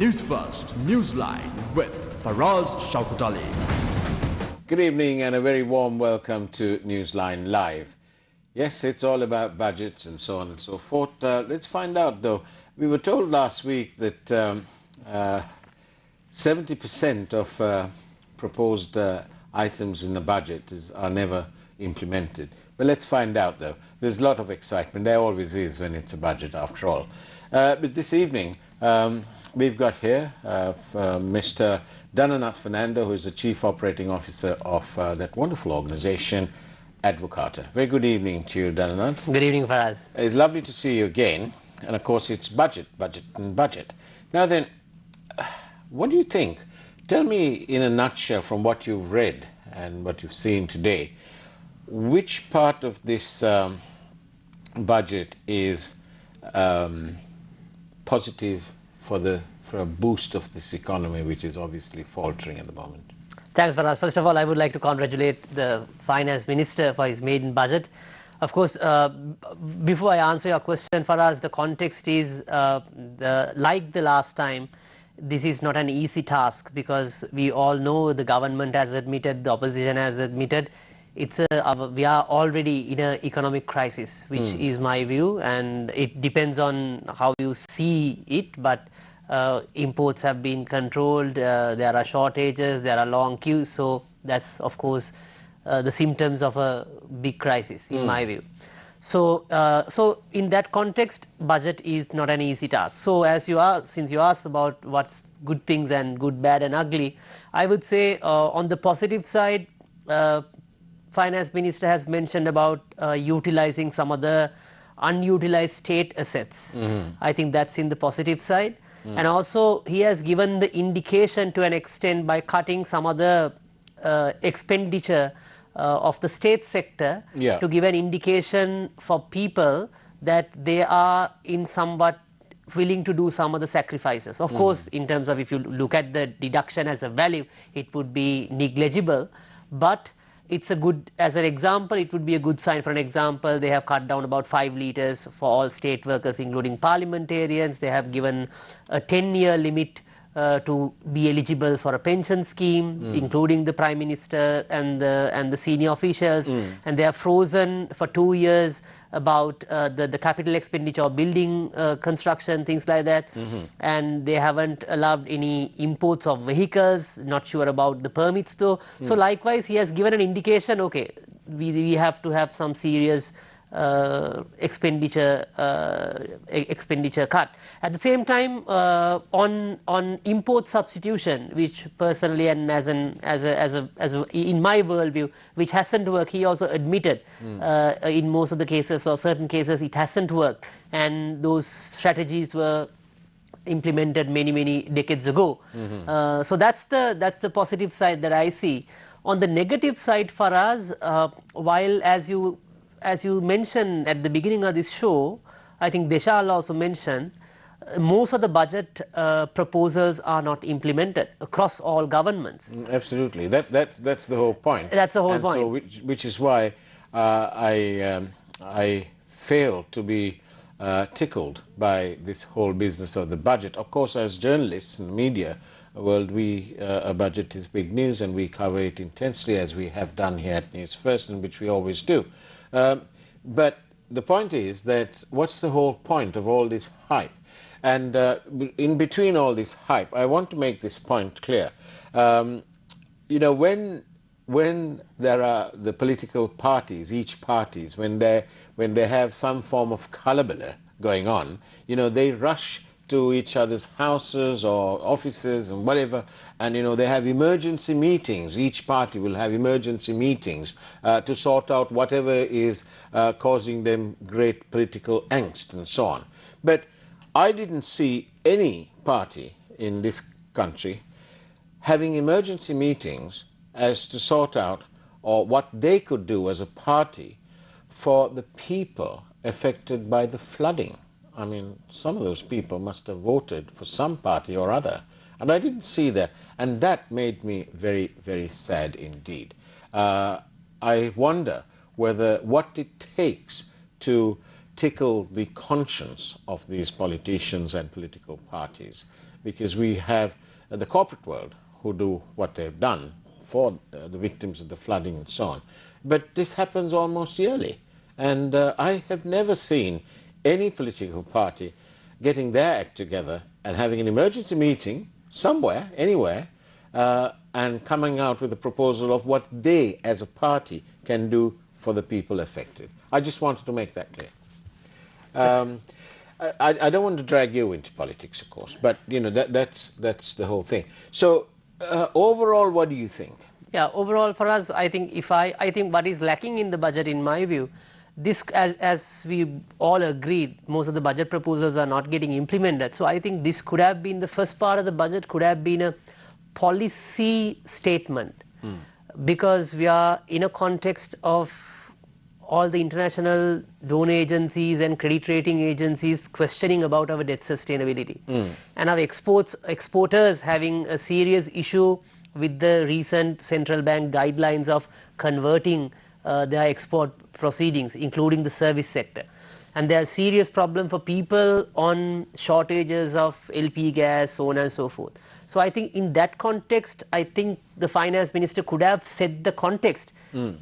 Newsfirst Newsline with Faraz Shaukat Ali. Good evening and a very warm welcome to Newsline Live. Yes, it's all about budgets and so on and so forth. Let's find out though. We were told last week that 70% of proposed items in the budget are never implemented. But let's find out though. There's a lot of excitement. There always is when it's a budget after all. But this evening we've got here Mr. Dhananath Fernando, who is the Chief Operating Officer of that wonderful organization, Advocata. Very good evening to you, Dhananath. Good evening, Faraz. It's lovely to see you again. And of course it's budget, budget and budget. Now then, what do you think? Tell me in a nutshell from what you've read and what you've seen today, which part of this budget is positive for a boost of this economy, which is obviously faltering at the moment? Thanks, Faraz. First of all, I would like to congratulate the Finance Minister for his maiden budget. Of course, before I answer your question, Faraz, the context is like the last time, this is not an easy task because we all know the government has admitted, the opposition has admitted, we are already in an economic crisis, which is my view, and it depends on how you see it, but imports have been controlled, there are shortages, there are long queues, so that's of course the symptoms of a big crisis in my view. So, so in that context, budget is not an easy task. So since you asked about what's good things and good, bad and ugly, I would say on the positive side, Finance Minister has mentioned about utilizing some of the unutilized state assets. I think that's in the positive side. And also he has given the indication to an extent by cutting some of the expenditure of the state sector to give an indication for people that they are in somewhat willing to do some of the sacrifices. Of course, in terms of if you look at the deduction as a value, it would be negligible, but it's a good, as an example, it would be a good sign. For an example, they have cut down about 5 litres for all state workers, including parliamentarians. They have given a 10-year limit to be eligible for a pension scheme, including the Prime Minister and the senior officials, and they have frozen for 2 years about the capital expenditure of building construction, things like that, and they haven't allowed any imports of vehicles, not sure about the permits though. So likewise, he has given an indication, okay, we have to have some serious expenditure cut. At the same time, on import substitution, which personally and as in my worldview, which hasn't worked, he also admitted in most of the cases or certain cases it hasn't worked, and those strategies were implemented many decades ago. So that's the positive side that I see. On the negative side for us, while as you mentioned at the beginning of this show, I think Deshal also mentioned, most of the budget proposals are not implemented across all governments. Absolutely, that's the whole point. That's the whole and point. So which is why I fail to be tickled by this whole business of the budget. Of course, as journalists in the media world, a budget is big news and we cover it intensely, as we have done here at Newsfirst, and which we always do. But the point is that what's the whole point of all this hype? And in between all this hype, I want to make this point clear. You know, when there are the political parties, each parties, when they have some form of kalabala going on, you know, they rush to each other's houses or offices and whatever, and you know, they have emergency meetings. Each party will have emergency meetings to sort out whatever is causing them great political angst and so on. But I didn't see any party in this country having emergency meetings as to sort out or what they could do as a party for the people affected by the flooding. I mean, some of those people must have voted for some party or other, and I didn't see that, and that made me very sad indeed. I wonder what it takes to tickle the conscience of these politicians and political parties because we have the corporate world who do what they've done for the victims of the flooding and so on. But this happens almost yearly. And I have never seen any political party getting their act together and having an emergency meeting somewhere, anywhere, and coming out with a proposal of what they as a party can do for the people affected. I just wanted to make that clear. I don't want to drag you into politics, of course, but you know that's the whole thing. So overall, what do you think? Yeah, overall for us, I think I think what is lacking in the budget, in my view, this as we all agreed, most of the budget proposals are not getting implemented. So I think this could have been the first part of the budget, could have been a policy statement, because we are in a context of all the international donor agencies and credit rating agencies questioning about our debt sustainability, and our exporters having a serious issue with the recent central bank guidelines of converting their export proceedings, including the service sector. And there are serious problem for people on shortages of LP gas, so on and so forth. So I think in that context, I think the finance minister could have set the context,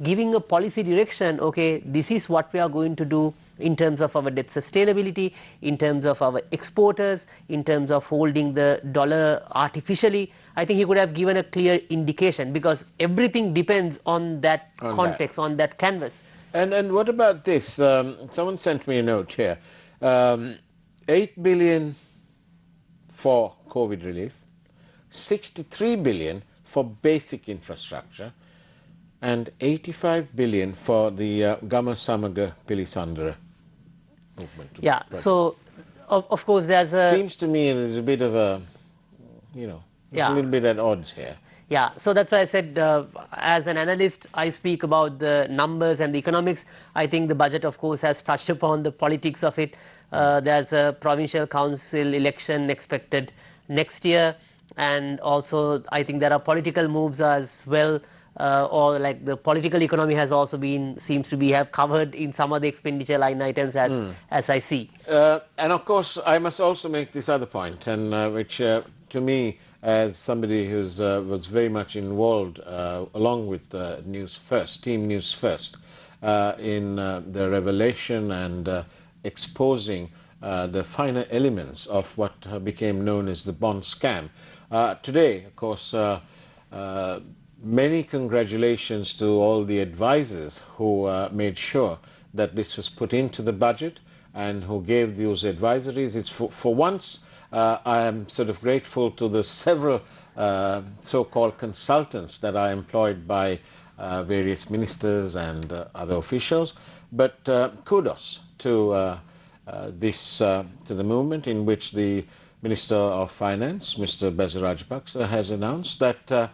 giving a policy direction, okay, this is what we are going to do in terms of our debt sustainability, in terms of our exporters, in terms of holding the dollar artificially. I think he could have given a clear indication, because everything depends on that context, on that canvas. And what about this? Someone sent me a note here. 8 billion for COVID relief, 63 billion for basic infrastructure, and 85 billion for the Gama Samaga Pilisandra movement. Yeah, so of course there's a... Seems to me there's a bit of a, you know, it's a little bit at odds here. Yeah, so that's why I said, as an analyst, I speak about the numbers and the economics. I think the budget, of course, has touched upon the politics of it. There's a provincial council election expected next year, and also I think there are political moves as well, or like the political economy has also been, seems to be have covered in some of the expenditure line items as I see. And of course, I must also make this other point, and which to me, as somebody who was very much involved, along with Newsfirst, Team Newsfirst, in the revelation and exposing the finer elements of what became known as the bond scam. Today, of course, many congratulations to all the advisors who made sure that this was put into the budget and who gave those advisories. It's for once, I am sort of grateful to the several so-called consultants that are employed by various ministers and other officials. But kudos to to the movement in which the Minister of Finance, Mr. Bezza Rajapaksa, has announced that,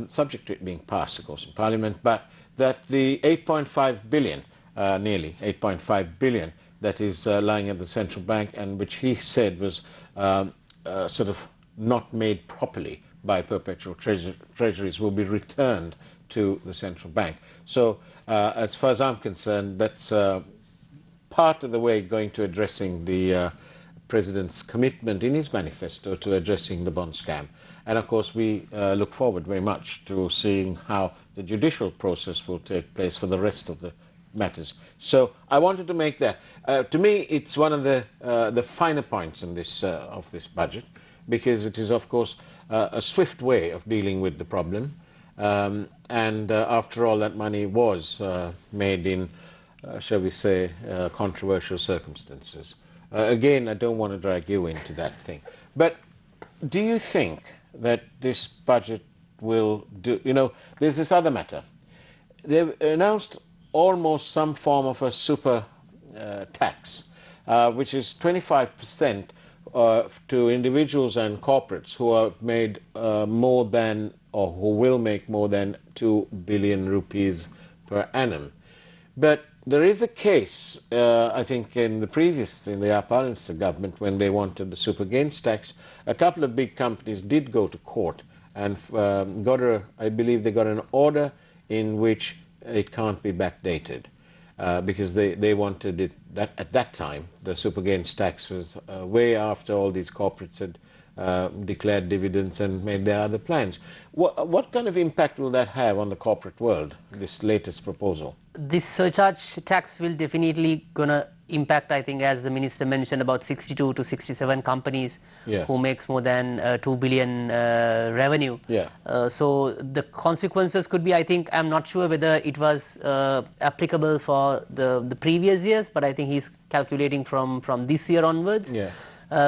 subject to it being passed, of course, in Parliament, but that the 8.5 billion, nearly 8.5 billion, that is lying at the central bank, and which he said was sort of not made properly by perpetual treasuries, will be returned to the central bank. So as far as I'm concerned, that's part of the way going to addressing the President's commitment in his manifesto to addressing the bond scam. And of course we look forward very much to seeing how the judicial process will take place for the rest of the matters. So I wanted to make that. To me, it's one of the finer points in this of this budget, because it is, of course, a swift way of dealing with the problem. And after all, that money was made in, shall we say, controversial circumstances. Again, I don't want to drag you into that thing. But do you think that this budget will do, you know, there's this other matter. They've announced almost some form of a super tax, which is 25% to individuals and corporates who have made more than, or who will make more than 2 billion rupees per annum. But there is a case, I think, in the Aparansa government, when they wanted the super gains tax, a couple of big companies did go to court and I believe they got an order in which it can't be backdated, because they wanted it, that at that time, the super gains tax was way after all these corporates had declared dividends and made their other plans. What kind of impact will that have on the corporate world, this latest proposal? This surcharge tax will definitely gonna impact, I think, as the minister mentioned, about 62 to 67 companies Yes. who makes more than 2 billion revenue. Yeah. So the consequences could be, I think, I'm not sure whether it was applicable for the previous years, but I think he's calculating from this year onwards. Yeah.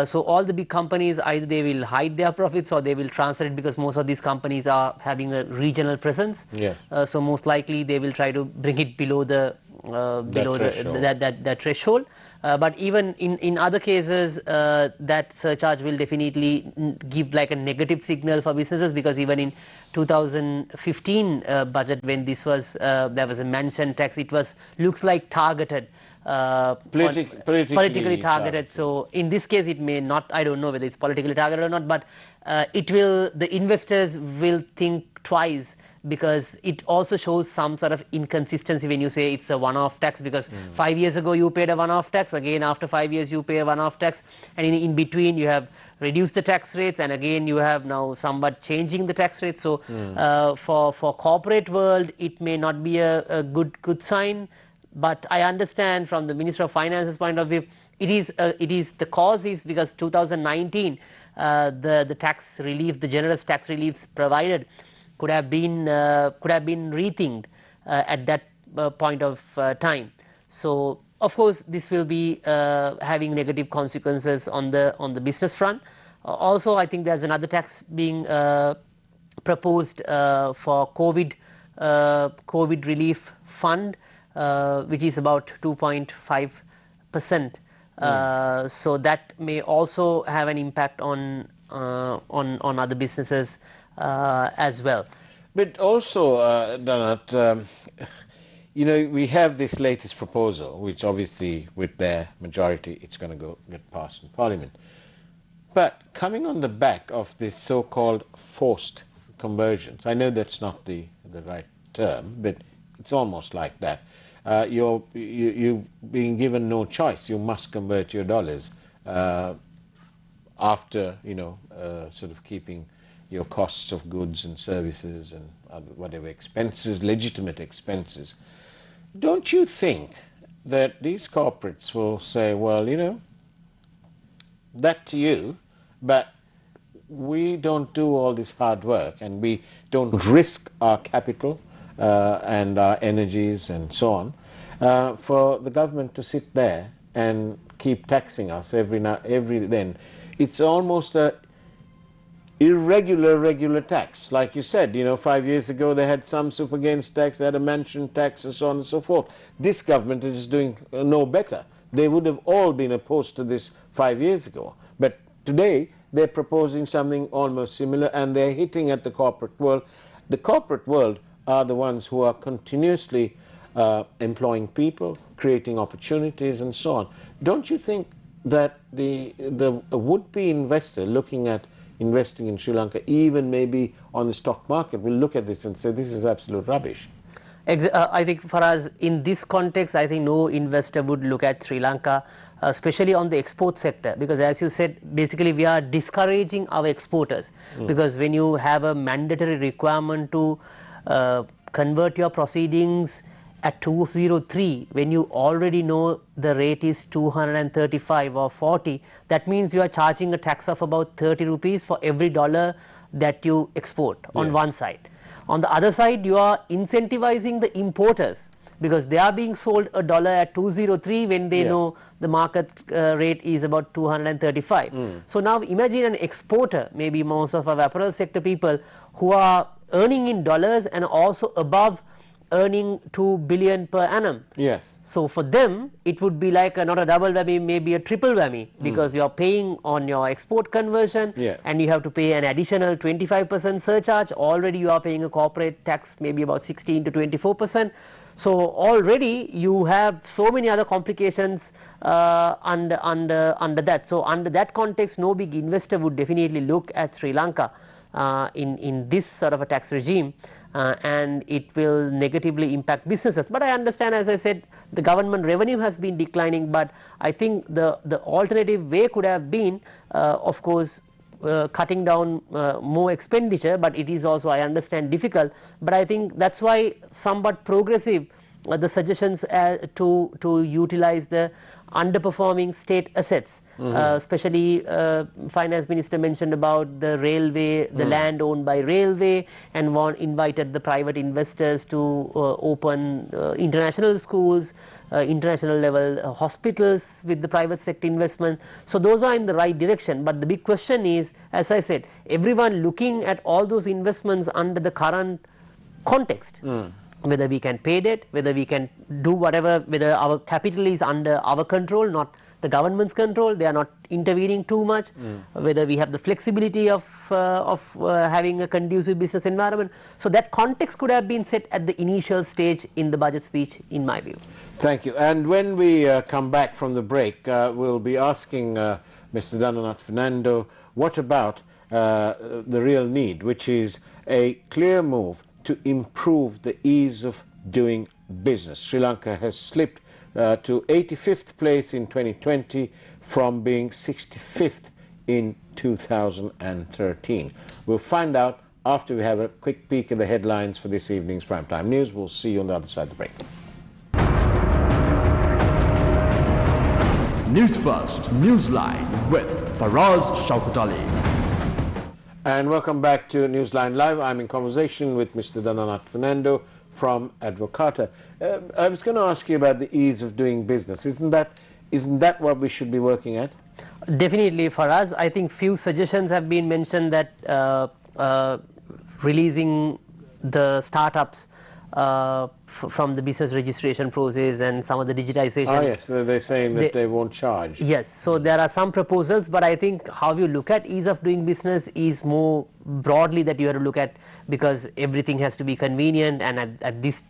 So all the big companies, either they will hide their profits or they will transfer it, because most of these companies are having a regional presence. Yeah. So most likely they will try to bring it below the threshold. that threshold. But even in other cases, that surcharge will definitely give like a negative signal for businesses, because even in 2015 budget, when this was there was a mentioned tax, it was looks like targeted. Politically targeted. So in this case it may not, I don't know whether it's politically targeted or not, but the investors will think twice, because it also shows some sort of inconsistency when you say it's a one-off tax, because 5 years ago you paid a one-off tax, again after 5 years you pay a one-off tax, and in between you have reduced the tax rates, and again you have now somewhat changing the tax rates. So for corporate world it may not be a good sign. But I understand from the Minister of Finance's point of view, it is the cause is because 2019 the tax relief, the generous tax reliefs provided could have been rethinked at that point of time. So of course this will be having negative consequences on the business front. Also, I think there's another tax being proposed for COVID relief fund, which is about 2.5%. So that may also have an impact on other businesses as well. But also, Dhananath, we have this latest proposal, which obviously with their majority it's going to get passed in Parliament. But coming on the back of this so-called forced convergence, I know that's not the right term, but it's almost like that. You're being given no choice. You must convert your dollars after sort of keeping your costs of goods and services and whatever expenses, legitimate expenses. Don't you think that these corporates will say, well, that to you, but we don't do all this hard work and we don't risk our capital and our energies and so on, for the government to sit there and keep taxing us every then. It's almost a regular tax. Like you said, 5 years ago they had some super gains tax, they had a mansion tax and so on and so forth. This government is doing no better. They would have all been opposed to this 5 years ago. But today they're proposing something almost similar, and they're hitting at the corporate world. The corporate world are the ones who are continuously employing people, creating opportunities and so on. Don't you think that the would-be investor looking at investing in Sri Lanka, even maybe on the stock market, will look at this and say this is absolute rubbish? I think for us, in this context, I think no investor would look at Sri Lanka, especially on the export sector, because as you said, basically we are discouraging our exporters, because when you have a mandatory requirement to convert your proceedings at 203, when you already know the rate is 235 or 40, that means you are charging a tax of about 30 rupees for every dollar that you export on one side. On the other side, you are incentivizing the importers, because they are being sold a dollar at 203 when they know the market rate is about 235. So now imagine an exporter, maybe most of our apparel sector people, who are earning in dollars and also above earning 2 billion per annum. Yes. So for them it would be like not a double whammy, maybe a triple whammy, because you are paying on your export conversion, and you have to pay an additional 25% surcharge. Already you are paying a corporate tax maybe about 16 to 24%. So already you have so many other complications under that. So under that context, no big investor would definitely look at Sri Lanka in this sort of a tax regime, and it will negatively impact businesses. But I understand, as I said, the government revenue has been declining, but I think the alternative way could have been, of course, cutting down more expenditure, but it is also, I understand, difficult. But I think that's why somewhat progressive the suggestions to utilize the underperforming state assets. Especially finance minister mentioned about the railway, the land owned by railway, and invited the private investors to open international schools, international level hospitals with the private sector investment. So those are in the right direction, but the big question is, as I said, everyone looking at all those investments under the current context. Whether we can pay debt, whether we can do whatever, whether our capital is under our control, not the government's control, they are not intervening too much, whether we have the flexibility of having a conducive business environment. So that context could have been set at the initial stage in the budget speech, in my view. Thank you. And when we come back from the break, we'll be asking Mr. Dhananath Fernando, what about the real need, which is a clear move to improve the ease of doing business. Sri Lanka has slipped to 85th place in 2020 from being 65th in 2013. We'll find out after we have a quick peek at the headlines for this evening's primetime news. We'll see you on the other side of the break. News First, Newsline with Faraz Shaukat. And welcome back to Newsline Live. I'm in conversation with Mr. Dhananath Fernando from Advocata. I was going to ask you about the ease of doing business. Isn't that what we should be working at? Definitely, for us, I think few suggestions have been mentioned that releasing the startups from the business registration process and some of the digitization. Oh yes, so they're saying that they won't charge. Yes, so there are some proposals, but I think how you look at ease of doing business is more broadly that you have to look at, because everything has to be convenient, and at this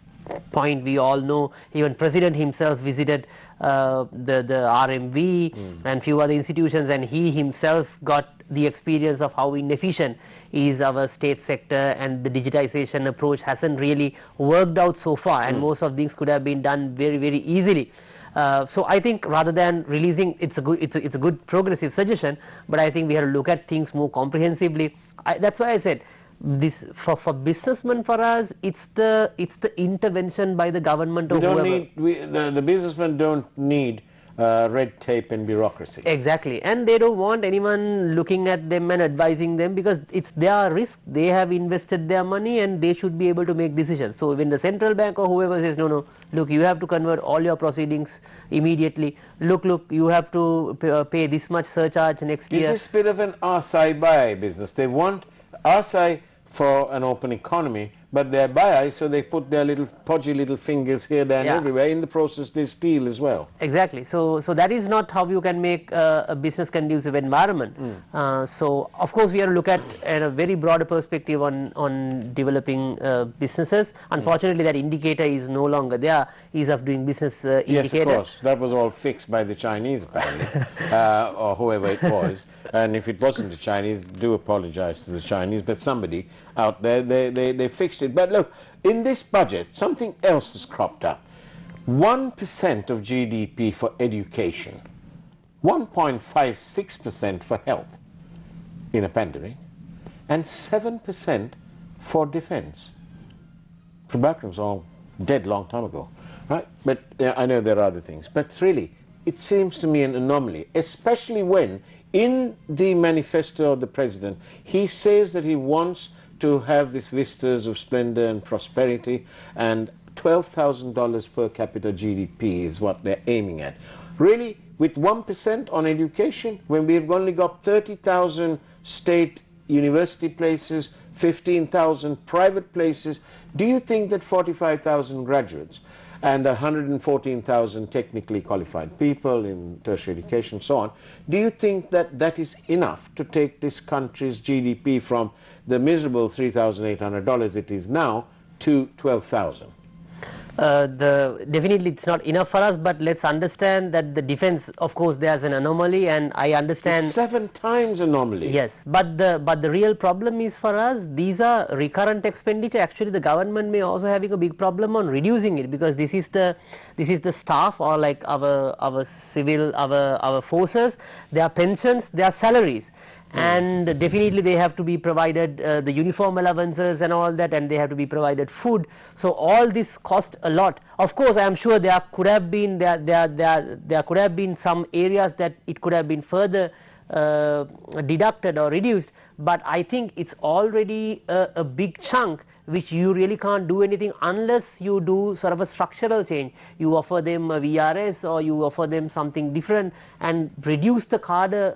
point we all know even President himself visited the RMV and few other institutions, and he himself got the experience of how inefficient is our state sector, and the digitization approach hasn't really worked out so far, and most of things could have been done very, very easily. So I think rather than releasing, it's a good progressive suggestion, but I think we have to look at things more comprehensively. That's why I said this for businessmen, for us it's the intervention by the government or whoever. The businessmen don't need red tape and bureaucracy. Exactly, and they don't want anyone looking at them and advising them, because it's their risk. They have invested their money and they should be able to make decisions. So when the central bank or whoever says no, look, you have to convert all your proceedings immediately, look, you have to pay this much surcharge next year. Is this a bit of an RSI business? They want RSI for an open economy, but they're buy, so they put their little podgy little fingers here, there and everywhere. In the process they steal as well. Exactly. So that is not how you can make a business conducive environment. So of course we have to look at a very broader perspective on developing businesses. Unfortunately that indicator is no longer there, ease of doing business indicator. Yes, of course. That was all fixed by the Chinese apparently, or whoever it was. And if it wasn't the Chinese, do apologize to the Chinese, but somebody out there, they fixed it. But look, in this budget, something else has cropped up. 1% of GDP for education, 1.56% for health in a pandemic, and 7% for defense. Tobacco was all dead long time ago, right? But I know there are other things. But really, it seems to me an anomaly, especially when in the manifesto of the president, he says that he wants to have these vistas of splendor and prosperity, and $12,000 per capita GDP is what they're aiming at. Really, with 1% on education, when we've only got 30,000 state university places, 15,000 private places, do you think that 45,000 graduates and 114,000 technically qualified people in tertiary education and so on, do you think that that is enough to take this country's GDP from the miserable $3,800 it is now to 12,000? Definitely it's not enough for us, but let's understand that the defense, of course there's an anomaly, and I understand it's 7 times anomaly. Yes, but the real problem is for us, these are recurrent expenditure. Actually the government may also having a big problem on reducing it, because this is the staff, or like our civil, our forces, their pensions, their salaries. and definitely they have to be provided the uniform allowances and all that, and they have to be provided food. So all this cost a lot. Of course, I am sure there could have been some areas that it could have been further deducted or reduced, but I think it's already a big chunk which you really can't do anything unless you do sort of a structural change. You offer them a VRS or you offer them something different and reduce the cadre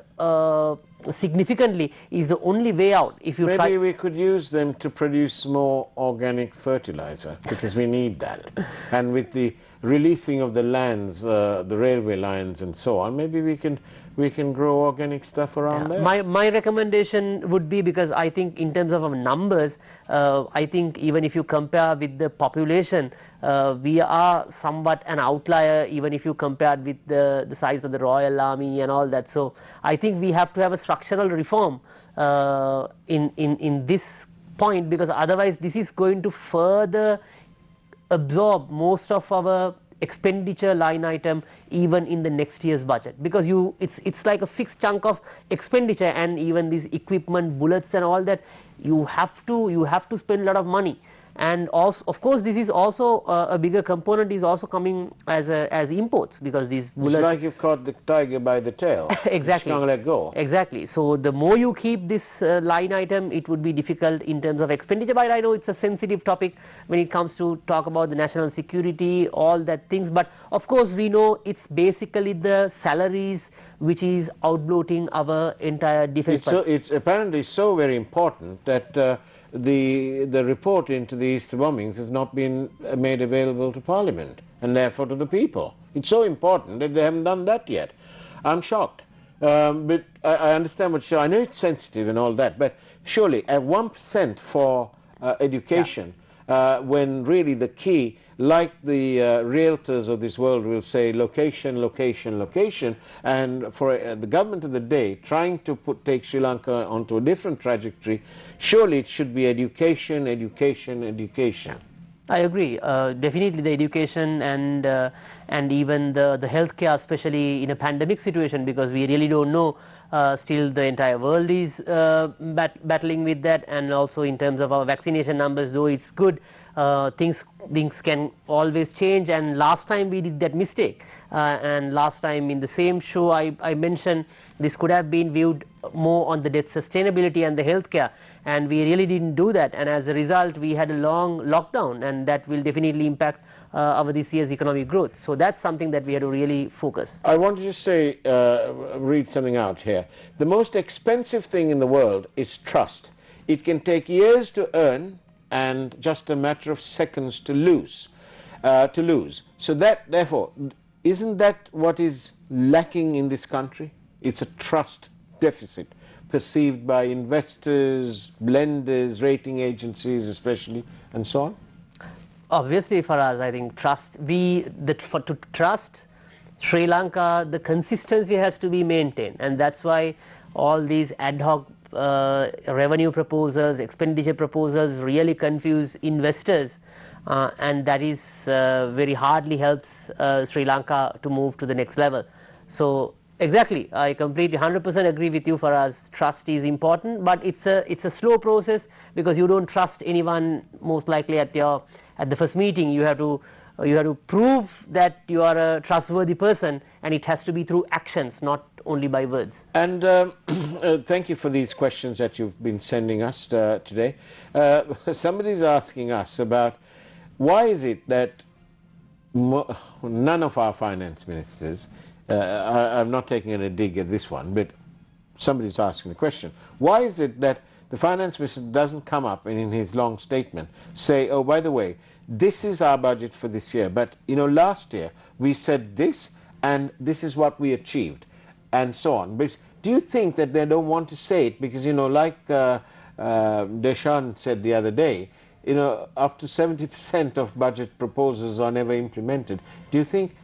significantly is the only way out. If you maybe we could use them to produce more organic fertilizer, because we need that. And with the releasing of the lands, the railway lines and so on, maybe we can grow organic stuff around there. My recommendation would be, because I think in terms of our numbers, I think even if you compare with the population, we are somewhat an outlier, even if you compare with the size of the Royal Army and all that. So I think we have to have a structural reform in this point, because otherwise this is going to further absorb most of our expenditure line item even in the next year's budget, because it's like a fixed chunk of expenditure, and even these equipment, bullets and all that, you have to spend a lot of money. And also, of course, this is also a bigger component is also coming as imports, because these bullets. It's like you've caught the tiger by the tail. Exactly. You can't let go. Exactly. So the more you keep this line item, it would be difficult in terms of expenditure. But I know it's a sensitive topic when it comes to talk about the national security, all that things. But of course, we know it's basically the salaries which is outbloating our entire defense budget. It's apparently so very important that the report into the Easter bombings has not been made available to Parliament and therefore to the people. It's so important that they haven't done that yet. I'm shocked. But I understand what I know it's sensitive and all that, but surely at 1% for education, when really the key, like the realtors of this world will say, location, location, location, and for the government of the day trying to take Sri Lanka onto a different trajectory, surely it should be education, education, education. I agree. Definitely the education and even the healthcare, especially in a pandemic situation, because we really don't know. Still the entire world is battling with that, and also in terms of our vaccination numbers, though it's good, things can always change, and last time we did that mistake, and last time in the same show I mentioned this could have been viewed more on the debt sustainability and the healthcare, and we really didn't do that, and as a result we had a long lockdown, and that will definitely impact our this year's economic growth. So that's something that we had to really focus. I want to just say, read something out here. The most expensive thing in the world is trust. It can take years to earn and just a matter of seconds to lose. So that, therefore, isn't that what is lacking in this country? It's a trust deficit perceived by investors, lenders, rating agencies especially, and so on. Obviously for us, I think trust, to trust Sri Lanka, the consistency has to be maintained, and that's why all these ad hoc revenue proposals, expenditure proposals really confuse investors, and that is very hardly helps Sri Lanka to move to the next level. So exactly, I completely 100% agree with you. For us, trust is important, but it's a slow process, because you don't trust anyone most likely at the first meeting. You have to prove that you are a trustworthy person, and it has to be through actions, not only by words. And thank you for these questions that you've been sending us today. Somebody's asking us about why is it that none of our finance ministers, I'm not taking a dig at this one, but somebody's asking the question, why is it that the finance minister doesn't come up and in his long statement say, oh, by the way, this is our budget for this year, but last year we said this and this is what we achieved, and so on. But do you think that they don't want to say it because, like Deshan said the other day, up to 70% of budget proposals are never implemented? Do you think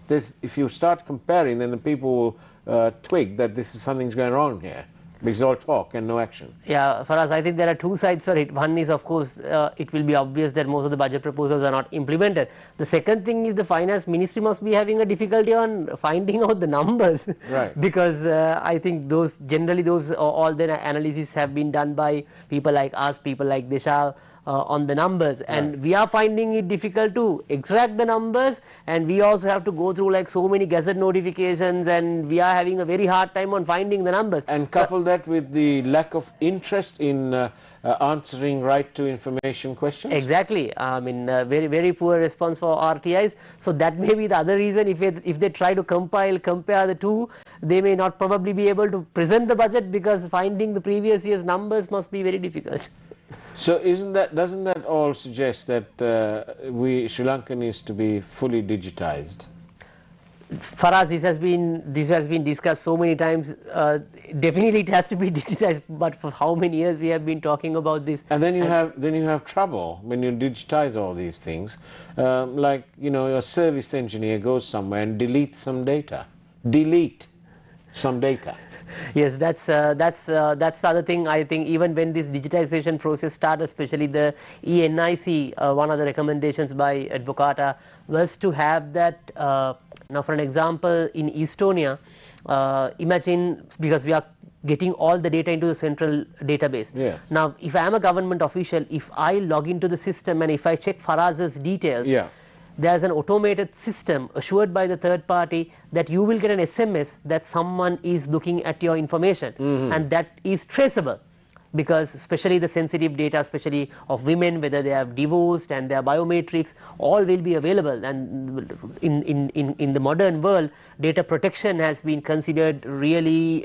if you start comparing, then the people will twig that something's going wrong here? It's all talk and no action. Yeah, for us, I think there are two sides for it. One is, of course, it will be obvious that most of the budget proposals are not implemented. The second thing is the finance ministry must be having a difficulty on finding out the numbers. Right. Because I think those generally all the analyses have been done by people like us, people like Deshal, on the numbers, and we are finding it difficult to extract the numbers, and we also have to go through like so many gazette notifications, and we are having a very hard time on finding the numbers. And couple that with the lack of interest in answering right to information questions. Exactly. I mean, very poor response for RTIs. So that may be the other reason. If they try to compare the two, they may not probably be able to present the budget, because finding the previous year's numbers must be very difficult. So doesn't that all suggest that Sri Lanka needs to be fully digitized? For us, this has been discussed so many times. Definitely it has to be digitized, but for how many years we have been talking about this. And then you have trouble when you digitize all these things. Like, you know, your service engineer goes somewhere and deletes some data. Delete some data. Yes, that's the other thing. I think even when this digitization process started, especially the ENIC, one of the recommendations by Advocata was to have that. Now, for an example, in Estonia, imagine, because we are getting all the data into the central database. Yes. Now, if I am a government official, if I log into the system and if I check Faraz's details, there's an automated system assured by the third party that you will get an SMS that someone is looking at your information, and that is traceable, because especially the sensitive data, especially of women, whether they have divorced and their biometrics, all will be available. And in the modern world, data protection has been considered really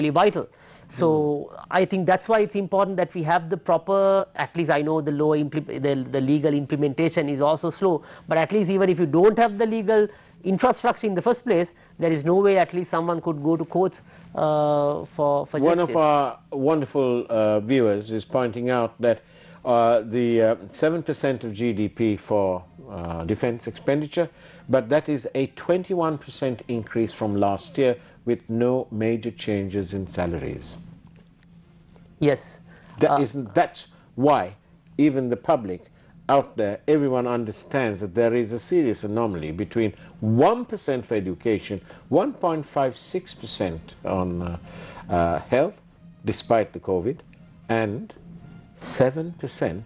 vital. So I think that's why it's important that we have the proper, at least I know the legal implementation is also slow, but at least even if you don't have the legal infrastructure in the first place, there is no way at least someone could go to courts for justice. One of our wonderful viewers is pointing out that the 7% of GDP for defense expenditure, but that is a 21% increase from last year, with no major changes in salaries. Yes. That's why even the public out there, everyone understands that there is a serious anomaly between 1% for education, 1.56% on health, despite the COVID, and 7%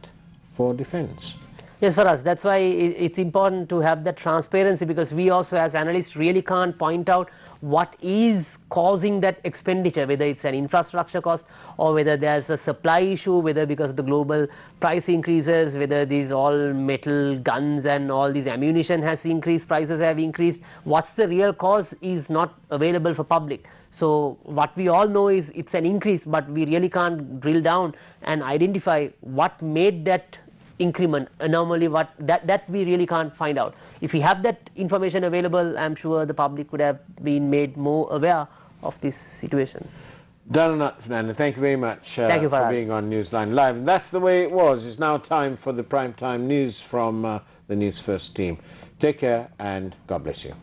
for defense. Yes, for us, that's why it's important to have that transparency, because we also as analysts really can't point out what is causing that expenditure, whether it's an infrastructure cost or whether there's a supply issue, whether because of the global price increases, whether these all metal guns and all these ammunition has increased, prices have increased. What's the real cause is not available for public. So what we all know is it's an increase, but we really can't drill down and identify what made that increment, anomaly, that we really can't find out. If we have that information available, I'm sure the public would have been made more aware of this situation. Dhananath, Fernando, thank you very much thank you for being on Newsline Live. And that's the way it was. It's now time for the primetime news from the News First team. Take care and God bless you.